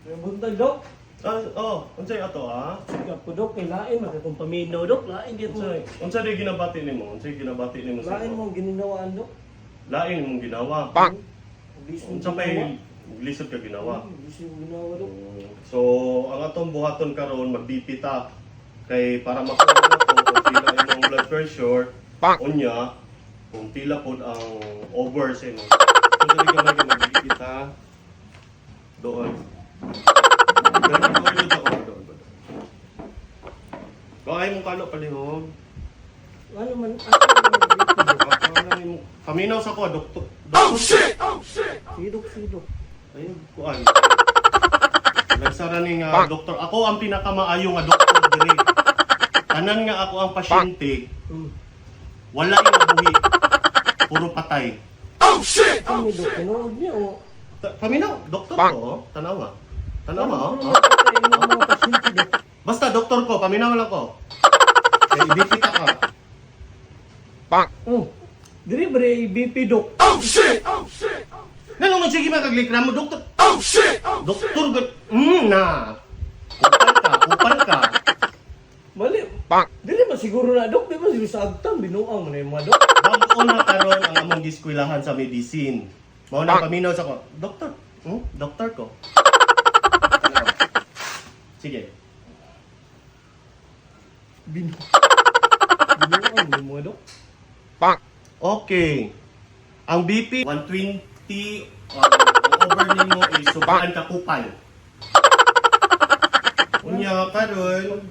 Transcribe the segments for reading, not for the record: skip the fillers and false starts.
May buntag, Dok. Unsay ato Sikap ko, Dok. May lain. Magkakong paminaw, Dok. Lain dito, sir. Unsa di ginabati nimo? Unsay ginabati nimo sa Lain mong gininawaan, Dok. Lain mong ginawa. Bising Unsa may lisod ka ginawa? Bising ginawa, Dok. So, ang atong buhaton karon magbipita kay para makuha na ko kung pila imong blood pressure, unya kung pila pod ang over sa imo. So, dili ka may magbipita doon. Ay mong kano palihog. Ano man, ako man, Paminaw sa ko, doktor. Sidok, sidok. Ayun, kuan. Nagsara ni nga doktor. Ako ang pinakamaayo nga doktor diri. Tanan nga ako ang pasyente. Wala yung nabuhi. Puro patay. Ano, Dok? Tinood niya, o? Paminaw, doktor ko, tanawa. Tanawa, Mga pasyente, Dok. Basta doktor ko, paminaw lang ko. Kaya ibipita ka. Diri ba rin BP, Dok? Nalong sige magaglikra mo, doktor. Doktor, na. Kupal ka. Mali. Dili ba siguro na, Dok? Di ba siguro sa agtang binuang mo na yung mga, Dok? Bago na karon ang among giskwilahan sa medicine. Mao na paminaw sa ko. Doktor. Doktor ko. Sige. Binuang mo mga, Dok? Okay. Ang BP 120 ang over nimo is subaan ka kupal. Unya karon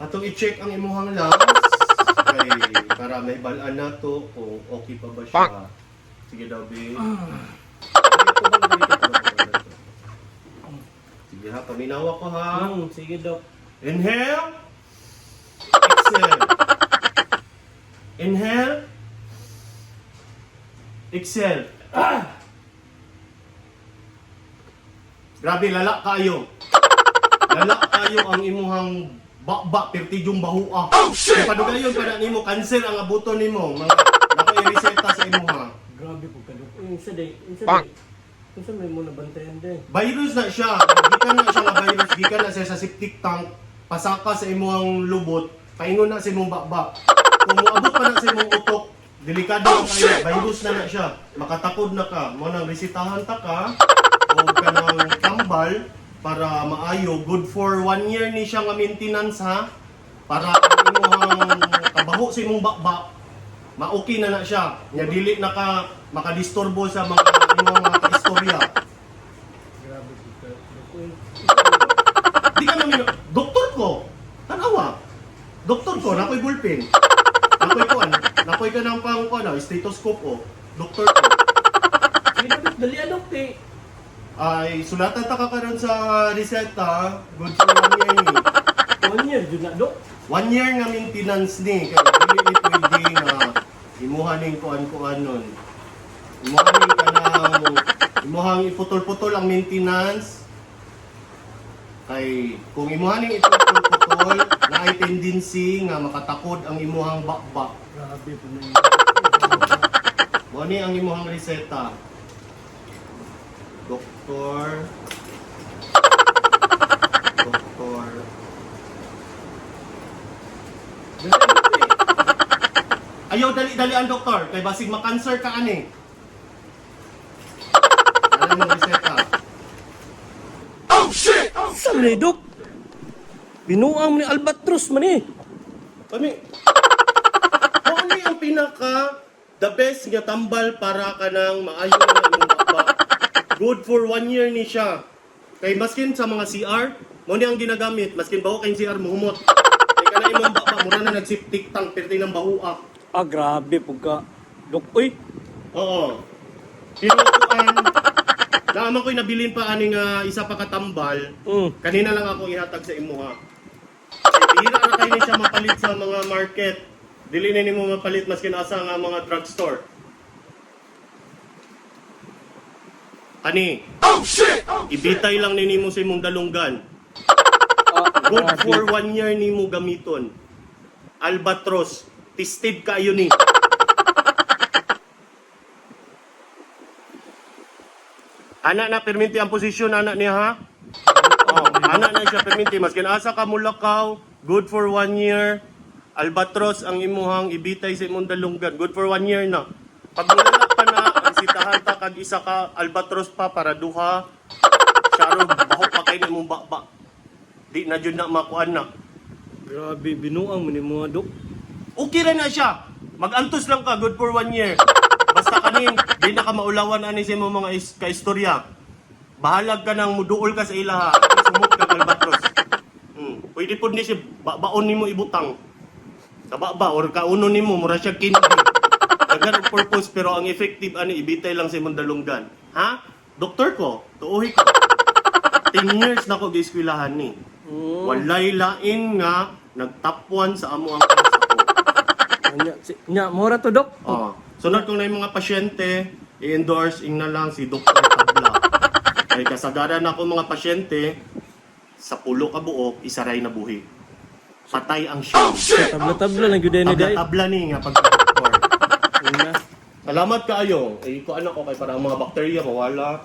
atong i-check ang imuhang lungs kay para may balaan na to kung okay pa ba siya. Sige daw, B. Sige ha, paminaw ako ha. Sige, Dok. Inhale. Exhale. Inhale. Exhale. Grabe, lala kayo. Lala kayo ang imuhang bakba, pertidyong bahua. Kung padugayon pa na nimo, cancer ang abuto nimo. Naka-i-reseta sa imuha. Grabe po ka, Dok. Isa day. Isa may mo nabantayan din. Virus na siya. Gikan na siya nga virus. Gikan na siya sa septic tank. Pasaka sa imuhang lubot. Paingon na sa imong bakba. Kung muabot pa na sa imong utok, delikado na kayo. Virus na siya. Makatakod na ka. Mo nang resitahan ta ka. O ka ng tambal para maayo. Good for 1 year ni siya nga maintenance ha. Para ang imuhang kabaho sa imong bakba. Ma-okay na siya. Nya dili na ka makadisturbo sa mga imong mga kaistorya. Grabe po ka, Dok. Di ka namin, doktor ko, tanawa. Doktor ko, nakoy bullpen. Nakoy kuan, nakoy ka ng pang kuan, stethoscope o. Doktor ko. Sige, Dok. Dali, Dok. Ay, sulatan ta ka karon sa reseta. Good for 1 year ni. 1 year, dun na, Dok. 1 year nga maintenance ni. Kaya dili ni pwede nga imuha ning kuan-kuan nun. Imuha ning kanang imuhang iputol-putol ang maintenance. Kay kung imuha ning iputol-putol, na ay tendency nga makatakod ang imuhang bakbak. Grabe po na yun. Mo ni ang imuhang reseta. Doktor. Dali, Dok. Ayaw dali-dali ang doktor kay basig ma-cancer ka ani. Ano mo reseta? Saan na, Dok? Binuang mo ni Albatros man eh. Kami. Ano ang pinaka the best nga tambal para ka nang maayo na imong bakba. Good for 1 year ni siya. Kay maskin sa mga CR, mo ni ang ginagamit, maskin baho kay CR muhumot. Kay kana imong bakba mura na nagsiptik tang perti ng bahua. Grabe po ka, Dok. Uy, Oo. Pinukuan. Naman ko'y nabilin pa aning isa pa katambal. Kanina lang ako ihatag sa imuha. Bihira na kayo siya mapalit sa mga market. Dili na nimo mapalit maskin asa nga mga drugstore. Ani? Ibitay lang ni nimo sa imong dalunggan. Good for 1 year nimo gamiton. Albatros, tested kayo ni. Anak na perminti ang posisyon anak niya ha. Oh, anak na siya perminti mas kinasa ka mulakaw, good for 1 year. Albatros ang imuhang ibitay sa imong dalunggan, good for 1 year na. Pag mulala pa na, ang sitahan ta kag isa ka albatros pa para duha. Saro baho pa kay imong bakba. Di na jud na makuan na. Grabe, binuang mo ni mga dok. Okay ra na siya. Mag-antos lang ka, good for 1 year. Basta kanin, di na ka maulawan ani sa imong mga kaistorya. Bahalag ka nang muduol ka sa ilaha, sumot ka albatros. Pwede po ni siya baon nimo ibutang. Kababa or kauno nimo mura siya kindi. Dagan ang purpose pero ang effective ani ibitay lang sa imong dalunggan. Ha? Doktor ko, tuohi ko. 10 years na ko gieskwilahan ni. Walay lain nga nagtapwan sa amo ang class ako. Nya, mora to dok. Oh. Sunod kung na yung mga pasyente, i-endorse ing na lang si Dr. Tabla. Kaya kasagaran ako mga pasyente, sa pulo ka buok, isaray na buhi. Patay ang siyam. Tabla-tabla lang gyud ni day. Tabla-tabla ni nga pagka-doktor. Una. Salamat kaayo. Eh, kuan ako kay para ang mga bakterya mawala.